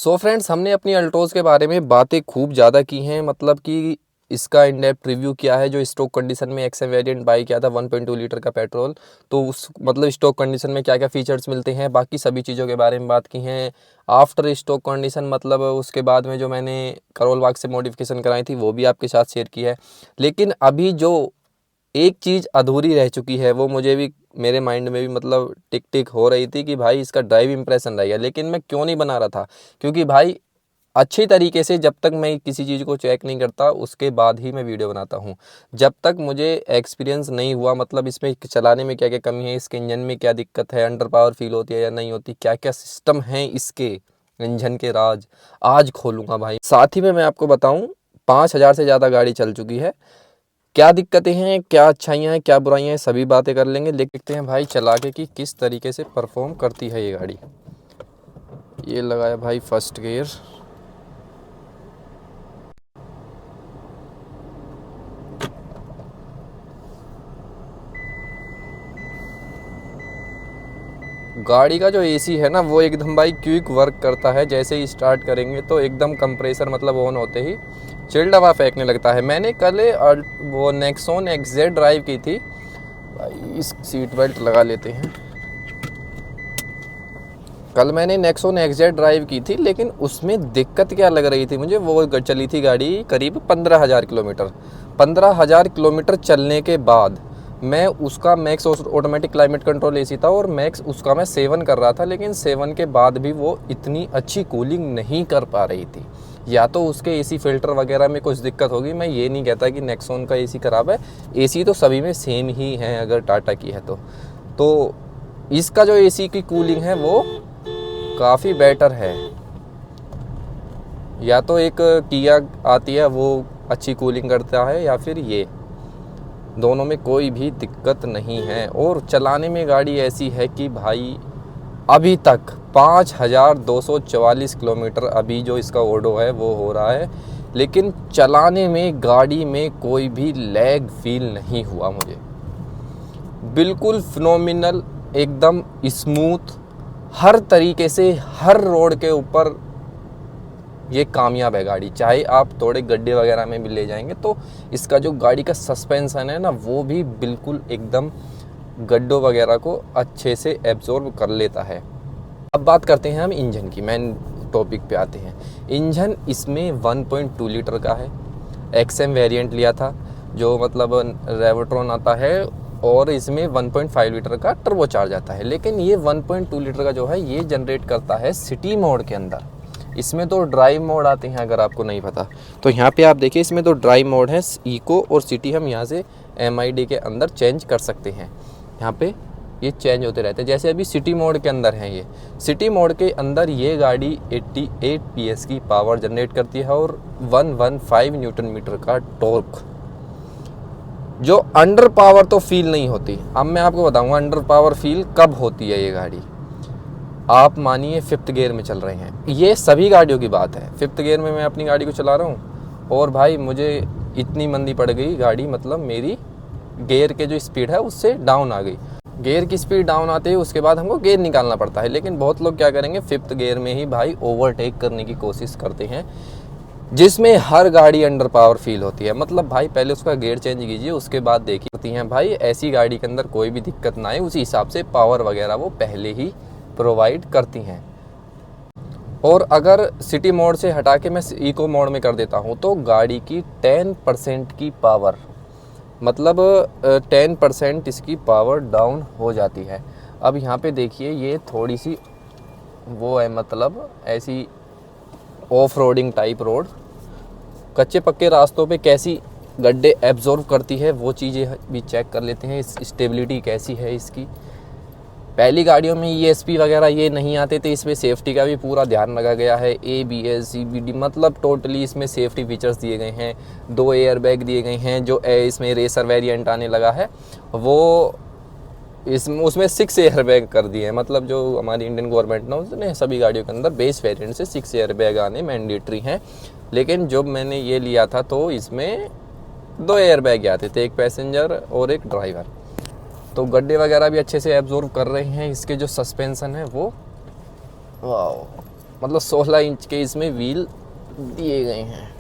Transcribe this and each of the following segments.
So friends, हमने अपनी अल्ट्रोज के बारे में बातें खूब ज़्यादा की हैं। मतलब कि इसका इन डेप्थ रिव्यू किया है। जो स्टॉक कंडीशन में एक्सएम वेरिएंट बाई किया था 1.2 लीटर का पेट्रोल, तो उस मतलब स्टॉक कंडीशन में क्या क्या फीचर्स मिलते हैं, बाकी सभी चीज़ों के बारे में बात की हैं। आफ्टर स्टॉक कंडीशन मतलब उसके बाद में जो मैंने करोल बाग से मॉडिफिकेशन कराई थी वो भी आपके साथ शेयर की है। लेकिन अभी जो एक चीज़ अधूरी रह चुकी है वो मुझे भी मेरे माइंड में भी मतलब टिक टिक हो रही थी कि भाई इसका ड्राइव इंप्रेशन रह गया। लेकिन मैं क्यों नहीं बना रहा था, क्योंकि भाई अच्छी तरीके से जब तक मैं किसी चीज़ को चेक नहीं करता उसके बाद ही मैं वीडियो बनाता हूँ। जब तक मुझे एक्सपीरियंस नहीं हुआ, मतलब इसमें चलाने में क्या क्या कमी है, इसके इंजन में क्या दिक्कत है, अंडर पावर फील होती है या नहीं होती, क्या क्या सिस्टम है इसके इंजन के राज, आज खोलूँगा भाई। साथ ही में मैं आपको बताऊँ 5,000 से ज़्यादा गाड़ी चल चुकी है, क्या दिक्कतें हैं, क्या अच्छाइयाँ हैं, क्या बुराइयाँ हैं, सभी बातें कर लेंगे। देखते हैं भाई चला के कि किस तरीके से परफॉर्म करती है ये गाड़ी। ये लगाया भाई फर्स्ट गियर। गाड़ी का जो एसी है ना वो एकदम भाई क्विक वर्क करता है। जैसे ही स्टार्ट करेंगे तो एकदम कंप्रेसर मतलब ऑन होते ही चिल्ड हवा फेंकने लगता है। मैंने कल वो नेक्सॉन एक्सजेड ड्राइव की थी भाई। इस सीट बेल्ट लगा लेते हैं। कल मैंने नेक्सॉन एक्सजेड ड्राइव की थी, लेकिन उसमें दिक्कत क्या लग रही थी मुझे, वो चली थी गाड़ी करीब 15,000 किलोमीटर। 15,000 किलोमीटर चलने के बाद मैं उसका max automatic climate control AC था और मैक्स उसका मैं 7 कर रहा था, लेकिन 7 के बाद भी वो इतनी अच्छी कूलिंग नहीं कर पा रही थी। या तो उसके एसी फिल्टर वगैरह में कुछ दिक्कत होगी। मैं ये नहीं कहता कि नेक्सॉन का एसी ख़राब है, एसी तो सभी में सेम ही है अगर टाटा की है तो इसका जो एसी की कूलिंग है वो काफ़ी बेटर है। या तो एक किया आती है वो अच्छी कूलिंग करता है, या फिर ये, दोनों में कोई भी दिक्कत नहीं है। और चलाने में गाड़ी ऐसी है कि भाई अभी तक 5,244 किलोमीटर अभी जो इसका ओडो है वो हो रहा है, लेकिन चलाने में गाड़ी में कोई भी लैग फील नहीं हुआ मुझे। बिल्कुल फिनोमिनल, एकदम स्मूथ, हर तरीके से हर रोड के ऊपर ये कामयाब है गाड़ी। चाहे आप थोड़े गड्ढे वगैरह में भी ले जाएंगे तो इसका जो गाड़ी का सस्पेंशन है ना वो भी बिल्कुल एकदम गड्ढों वगैरह को अच्छे से एब्जॉर्ब कर लेता है। अब बात करते हैं हम इंजन की, मेन टॉपिक पे आते हैं। इंजन इसमें 1.2 लीटर का है। एक्सएम वेरिएंट लिया था जो मतलब रेवोट्रॉन आता है, और इसमें 1.5 लीटर का टर्बो चार्ज आता है। लेकिन ये 1.2 लीटर का जो है ये जनरेट करता है सिटी मोड के अंदर। इसमें तो ड्राइव मोड आते हैं, अगर आपको नहीं पता तो यहाँ पे आप देखिए, इसमें तो ड्राइव मोड है, इको और सिटी हम यहाँ से MID के अंदर चेंज कर सकते हैं। यहाँ पे ये चेंज होते रहते हैं। जैसे अभी सिटी मोड के अंदर है, ये सिटी मोड के अंदर ये गाड़ी 88 PS की पावर जनरेट करती है और 115 न्यूटन मीटर का टॉर्क। जो अंडर पावर तो फील नहीं होती। अब मैं आपको बताऊंगा अंडर पावर फील कब होती है। ये गाड़ी आप मानिए 5th गियर में चल रहे हैं, ये सभी गाड़ियों की बात है। 5th गियर में मैं अपनी गाड़ी को चला रहा हूँ और भाई मुझे इतनी मंदी पड़ गई गाड़ी, मतलब मेरी गियर के जो स्पीड है उससे डाउन आ गई। गियर की स्पीड डाउन आते ही उसके बाद हमको गियर निकालना पड़ता है। लेकिन बहुत लोग क्या करेंगे, 5th गियर में ही भाई ओवरटेक करने की कोशिश करते हैं, जिसमें हर गाड़ी अंडर पावर फील होती है। मतलब भाई पहले उसका गियर चेंज कीजिए, उसके बाद देखिए हैं भाई ऐसी गाड़ी के अंदर कोई भी दिक्कत ना आए, उसी हिसाब से पावर वगैरह वो पहले ही प्रोवाइड करती हैं। और अगर सिटी मोड से हटा के मैं इको मोड में कर देता हूँ तो गाड़ी की 10% की पावर, मतलब 10% इसकी पावर डाउन हो जाती है। अब यहाँ पे देखिए ये थोड़ी सी वो है, मतलब ऐसी ऑफ रोडिंग टाइप रोड, कच्चे पक्के रास्तों पे कैसी गड्ढे एब्जॉर्व करती है वो चीज़ें भी चेक कर लेते हैं। स्टेबिलिटी कैसी है इसकी। पहली गाड़ियों में ESP वगैरह ये नहीं आते थे, इसमें सेफ्टी का भी पूरा ध्यान रखा गया है। ABS CBD मतलब टोटली इसमें सेफ्टी फीचर्स दिए गए हैं। 2 एयर बैग दिए गए हैं। जो इसमें रेसर वेरिएंट आने लगा है वो उसमें 6 एयर बैग कर दिए हैं। मतलब जो हमारी इंडियन गवर्नमेंट ने उसने सभी गाड़ियों के अंदर बेस वेरिएंट से 6 एयर बैग आने मैंडेटरी हैं। लेकिन जब मैंने ये लिया था तो इसमें 2 एयर बैग आते थे, एक पैसेंजर और एक ड्राइवर। तो गड्ढे वगैरह भी अच्छे से एब्जॉर्ब कर रहे हैं। इसके जो सस्पेंशन है वो वाओ, मतलब 16 इंच के इसमें व्हील दिए गए हैं।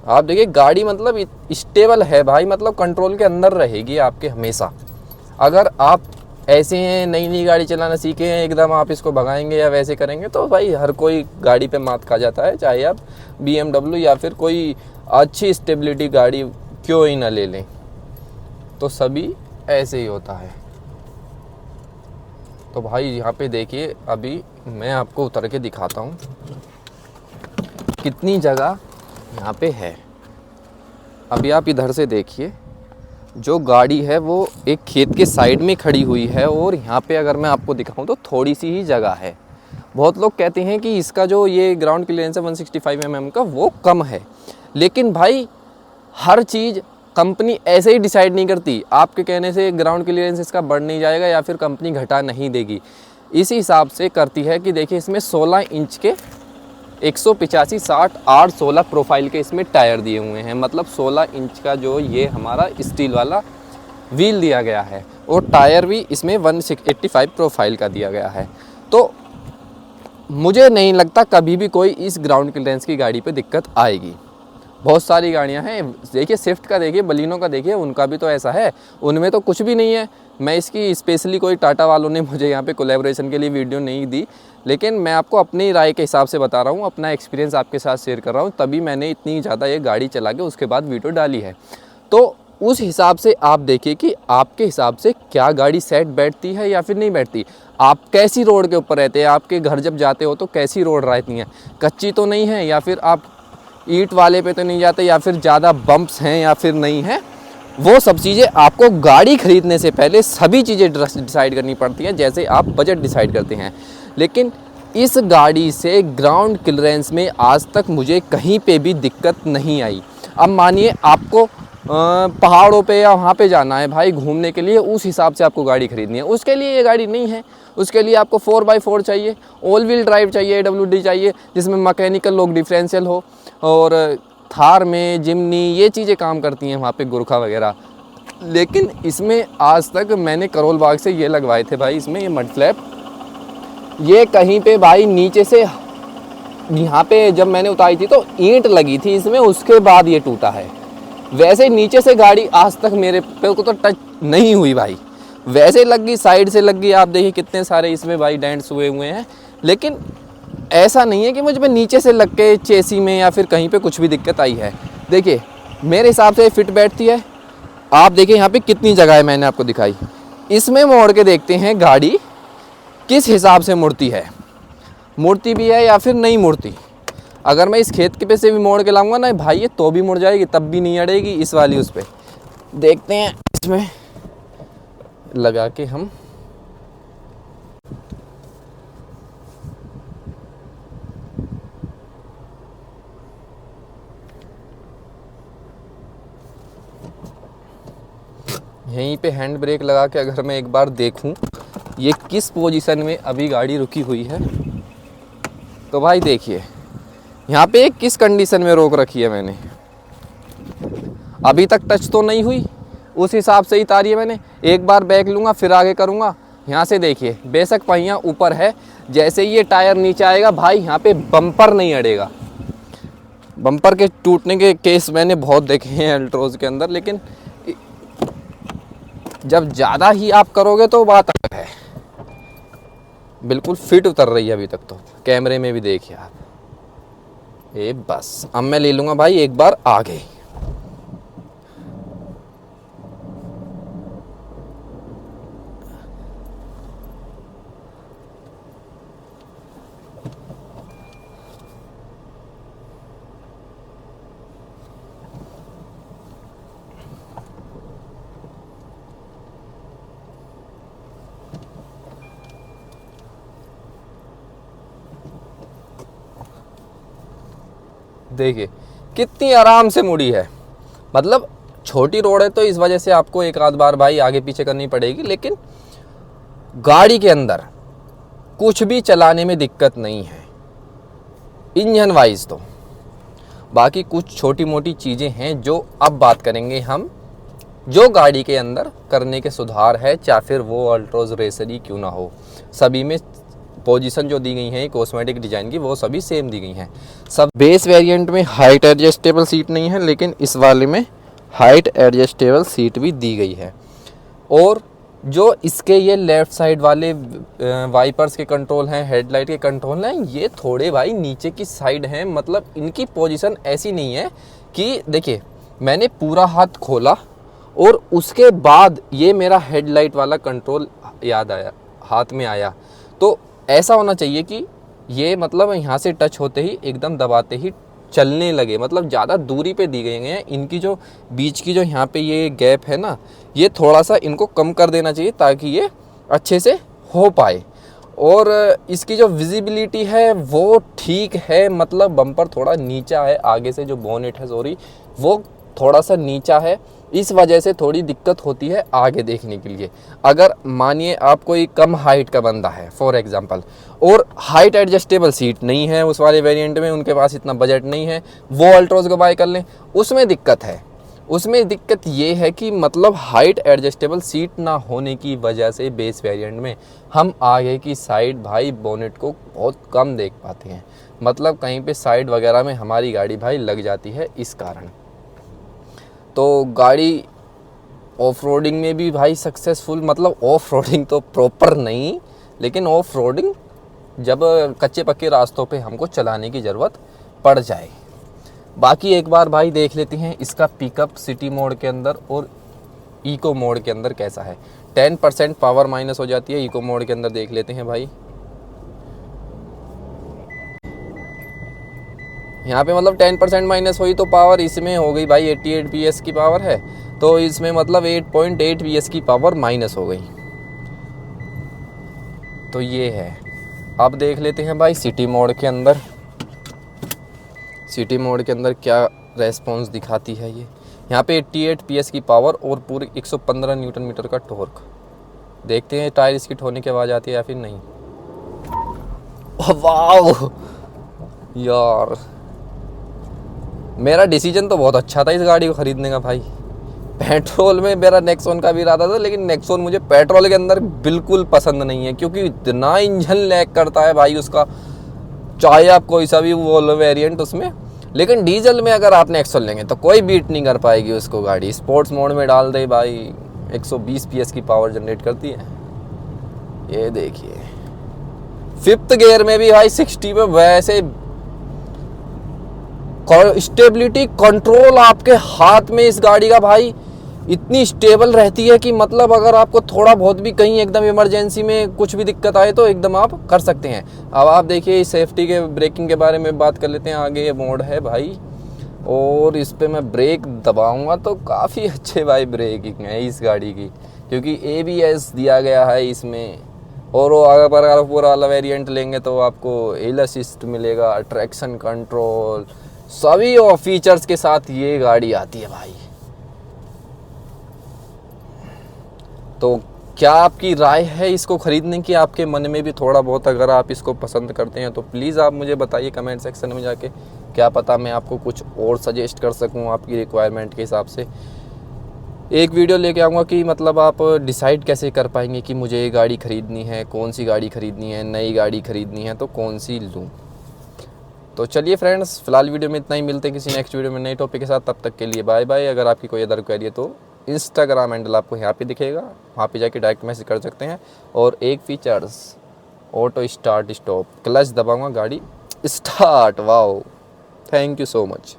आप देखिए गाड़ी मतलब स्टेबल है भाई, मतलब कंट्रोल के अंदर रहेगी आपके हमेशा। अगर आप ऐसे हैं नई नई गाड़ी चलाना सीखे हैं, एकदम आप इसको भगाएंगे या वैसे करेंगे तो भाई हर कोई गाड़ी पे मात खा जाता है, चाहे आप BMW या फिर कोई अच्छी स्टेबिलिटी गाड़ी क्यों ही ना ले लें, तो सभी ऐसे ही होता है। तो भाई यहाँ पे देखिए, अभी मैं आपको उतर के दिखाता हूँ कितनी जगह यहाँ पे है। अभी आप इधर से देखिए, जो गाड़ी है वो एक खेत के साइड में खड़ी हुई है और यहाँ पे अगर मैं आपको दिखाऊं तो थोड़ी सी ही जगह है। बहुत लोग कहते हैं कि इसका जो ये ग्राउंड क्लियरेंस है 165 mm का वो कम है, लेकिन भाई हर चीज़ कंपनी ऐसे ही डिसाइड नहीं करती। आपके कहने से ग्राउंड क्लियरेंस इसका बढ़ नहीं जाएगा या फिर कंपनी घटा नहीं देगी, इसी हिसाब से करती है कि देखिए इसमें 16 इंच के 185 60 8 16 प्रोफाइल के इसमें टायर दिए हुए हैं। मतलब 16 इंच का जो ये हमारा स्टील वाला व्हील दिया गया है और टायर भी इसमें 185 प्रोफाइल का दिया गया है। तो मुझे नहीं लगता कभी भी कोई इस ग्राउंड क्लियरेंस की गाड़ी पे दिक्कत आएगी। बहुत सारी गाड़ियां हैं, देखिए स्विफ्ट का देखिए, बलिनो का देखिए, उनका भी तो ऐसा है, उनमें तो कुछ भी नहीं है। मैं इसकी स्पेशली कोई टाटा वालों ने मुझे यहाँ पे कोलैबोरेशन के लिए वीडियो नहीं दी, लेकिन मैं आपको अपनी राय के हिसाब से बता रहा हूँ, अपना एक्सपीरियंस आपके साथ शेयर कर रहा हूँ, तभी मैंने इतनी ज़्यादा ये गाड़ी चला के उसके बाद वीडियो डाली है। तो उस हिसाब से आप देखिए कि आपके हिसाब से क्या गाड़ी सेट बैठती है या फिर नहीं बैठती। आप कैसी रोड के ऊपर रहते हैं, आपके घर जब जाते हो तो कैसी रोड रहती हैं, कच्ची तो नहीं है या फिर आप ईंट वाले पे तो नहीं जाते या फिर ज़्यादा बम्प्स हैं या फिर नहीं है। वो सब चीज़ें आपको गाड़ी ख़रीदने से पहले सभी चीज़ें डिसाइड करनी पड़ती हैं, जैसे आप बजट डिसाइड करते हैं। लेकिन इस गाड़ी से ग्राउंड क्लियरेंस में आज तक मुझे कहीं पे भी दिक्कत नहीं आई। अब मानिए आपको पहाड़ों पे या वहाँ पे जाना है भाई घूमने के लिए, उस हिसाब से आपको गाड़ी खरीदनी है, उसके लिए ये गाड़ी नहीं है। उसके लिए आपको 4x4 चाहिए, ऑल व्हील ड्राइव चाहिए, AWD चाहिए जिसमें मैकेनिकल लॉक डिफरेंशियल हो, और थार में जिमनी ये चीज़ें काम करती हैं वहाँ पे, गुरखा वगैरह। लेकिन इसमें आज तक मैंने करोल बाग से ये लगवाए थे भाई, इसमें ये मड फ्लैप, ये कहीं पे भाई नीचे से यहाँ पे जब मैंने उतारी थी तो ईंट लगी थी इसमें, उसके बाद ये टूटा है। वैसे नीचे से गाड़ी आज तक मेरे पे को तो टच नहीं हुई भाई, वैसे लग गई, साइड से लग गई। आप देखिए कितने सारे इसमें भाई डेंट्स हुए हुए हैं, लेकिन ऐसा नहीं है कि मुझ पे नीचे से लग के चेसी में या फिर कहीं पे कुछ भी दिक्कत आई है। देखिए मेरे हिसाब से फिट बैठती है। आप देखिए यहाँ पे कितनी जगह है, मैंने आपको दिखाई। इसमें मोड़ के देखते हैं गाड़ी किस हिसाब से मुड़ती है, मुड़ती भी है या फिर नहीं मुड़ती। अगर मैं इस खेत के पे से भी मोड़ के लाऊंगा ना भाई, ये तो भी मुड़ जाएगी, तब भी नहीं अड़ेगी इस वाली उस पर। देखते हैं इसमें लगा के हम, यहीं पे हैंड ब्रेक लगा के अगर मैं एक बार देखूं ये किस पोजीशन में अभी गाड़ी रुकी हुई है, तो भाई देखिए यहाँ पे किस कंडीशन में रोक रखी है मैंने। अभी तक टच तो नहीं हुई, उस हिसाब से ही तारी है मैंने। एक बार बैक लूँगा फिर आगे करूँगा। यहाँ से देखिए बेशक पहिया ऊपर है, जैसे ही ये टायर नीचे आएगा भाई यहाँ पे बम्पर नहीं अड़ेगा। बम्पर के टूटने के केस मैंने बहुत देखे हैं अल्ट्रोज के अंदर, लेकिन जब ज़्यादा ही आप करोगे तो बात अलग है। बिल्कुल फिट उतर रही है अभी तक तो, कैमरे में भी देखिए आप। ये बस अब मैं ले लूँगा भाई एक बार आगे। देखिए कितनी आराम से मुड़ी है। मतलब छोटी रोड है तो इस वजह से आपको एक आध बार भाई आगे पीछे करनी पड़ेगी, लेकिन गाड़ी के अंदर कुछ भी चलाने में दिक्कत नहीं है इंजन वाइज तो। बाकी कुछ छोटी मोटी चीज़ें हैं जो अब बात करेंगे हम, जो गाड़ी के अंदर करने के सुधार है, चाहे फिर वो अल्ट्रोज रेसर ही क्यों ना हो, सभी में पोजीशन जो दी गई हैं कॉस्मेटिक डिज़ाइन की वो सभी सेम दी गई हैं। सब बेस वेरिएंट में हाइट एडजस्टेबल सीट नहीं है, लेकिन इस वाले में हाइट एडजस्टेबल सीट भी दी गई है। और जो इसके ये लेफ़्ट साइड वाले वाइपर्स के कंट्रोल हैं, हेडलाइट के कंट्रोल हैं, ये थोड़े भाई नीचे की साइड हैं। मतलब इनकी पोजीशन ऐसी नहीं है कि देखिए मैंने पूरा हाथ खोला और उसके बाद ये मेरा हेडलाइट वाला कंट्रोल याद आया, हाथ में आया। तो ऐसा होना चाहिए कि ये मतलब यहाँ से टच होते ही एकदम दबाते ही चलने लगे। मतलब ज़्यादा दूरी पे दी गई हैं। इनकी जो बीच की जो यहाँ पे ये गैप है ना, ये थोड़ा सा इनको कम कर देना चाहिए ताकि ये अच्छे से हो पाए। और इसकी जो विजिबिलिटी है वो ठीक है, मतलब बम्पर थोड़ा नीचा है, आगे से जो बोनेट है सॉरी वो थोड़ा सा नीचा है, इस वजह से थोड़ी दिक्कत होती है आगे देखने के लिए। अगर मानिए आप कोई कम हाइट का बंदा है फॉर एग्जांपल, और हाइट एडजस्टेबल सीट नहीं है उस वाले वेरिएंट में, उनके पास इतना बजट नहीं है, वो अल्ट्रोज को बाय कर लें, उसमें दिक्कत है। उसमें दिक्कत ये है कि मतलब हाइट एडजस्टेबल सीट ना होने की वजह से बेस वेरिएंट में हम आगे की साइड भाई बोनेट को बहुत कम देख पाते हैं। मतलब कहीं पे साइड वगैरह में हमारी गाड़ी भाई लग जाती है इस कारण। तो गाड़ी ऑफ रोडिंग में भी भाई सक्सेसफुल, मतलब ऑफ रोडिंग तो प्रॉपर नहीं, लेकिन ऑफ रोडिंग जब कच्चे पक्के रास्तों पे हमको चलाने की ज़रूरत पड़ जाए। बाकी एक बार भाई देख लेते हैं इसका पिकअप सिटी मोड के अंदर और इको मोड के अंदर कैसा है। 10% पावर माइनस हो जाती है इको मोड के अंदर, देख लेते हैं भाई। यहाँ पे मतलब 10% माइनस हुई तो पावर इसमें हो गई भाई 88 PS की पावर है, तो इसमें मतलब 8.8 PS की पावर माइनस हो गई। तो ये है। अब देख लेते हैं भाई सिटी मोड के अंदर, सिटी मोड के अंदर क्या रेस्पॉन्स दिखाती है ये। यहाँ पे 88 PS की पावर और पूरी 115 न्यूटन मीटर का टॉर्क। देखते हैं टायर स्किड होने की आवाज़ आती है या फिर नहीं। वाह यार, मेरा डिसीजन तो बहुत अच्छा था इस गाड़ी को ख़रीदने का भाई। पेट्रोल में मेरा नेक्सॉन का भी इरादा था, लेकिन नेक्सॉन मुझे पेट्रोल के अंदर बिल्कुल पसंद नहीं है, क्योंकि इतना इंजन लैग करता है भाई उसका, चाहे आप कोई सा भी वो वेरिएंट उसमें। लेकिन डीजल में अगर आप नेक्सॉन लेंगे तो कोई बीट नहीं कर पाएगी उसको गाड़ी। स्पोर्ट्स मोड में डाल दे भाई 120 PS की पावर जनरेट करती है। ये देखिए 5th गियर में भी भाई 60 पे वैसे स्टेबिलिटी कंट्रोल आपके हाथ में इस गाड़ी का भाई इतनी स्टेबल रहती है कि मतलब अगर आपको थोड़ा बहुत भी कहीं एकदम इमरजेंसी में कुछ भी दिक्कत आए तो एकदम आप कर सकते हैं। अब आप देखिए सेफ्टी के ब्रेकिंग के बारे में बात कर लेते हैं। आगे ये मोड है भाई, और इस पर मैं ब्रेक दबाऊंगा तो काफ़ी अच्छे भाई ब्रेकिंग है इस गाड़ी की, क्योंकि ABS दिया गया है इसमें। और वो अगर आप पूरा वाला वेरिएंट लेंगे तो आपको हिल असिस्ट मिलेगा, ट्रैक्शन कंट्रोल, सभी फीचर्स के साथ ये गाड़ी आती है भाई। तो क्या आपकी राय है इसको ख़रीदने की? आपके मन में भी थोड़ा बहुत अगर आप इसको पसंद करते हैं तो प्लीज़ आप मुझे बताइए कमेंट सेक्शन में जाके। क्या पता मैं आपको कुछ और सजेस्ट कर सकूं आपकी रिक्वायरमेंट के हिसाब से। एक वीडियो लेके आऊँगा कि मतलब आप डिसाइड कैसे कर पाएंगे कि मुझे ये गाड़ी ख़रीदनी है, कौन सी गाड़ी ख़रीदनी है, नई गाड़ी ख़रीदनी है तो कौन सी लूँ। तो चलिए फ्रेंड्स, फिलहाल वीडियो में इतना ही। मिलते हैं किसी नेक्स्ट वीडियो में नए टॉपिक के साथ। तब तक के लिए बाय बाय। अगर आपकी कोई अदर क्वेरी है तो इंस्टाग्राम हैंडल आपको यहाँ पे दिखेगा, वहाँ पे जाके डायरेक्ट मैसेज कर सकते हैं। और एक features auto start stop, clutch दबाऊंगा गाड़ी start. Wow, thank you so much.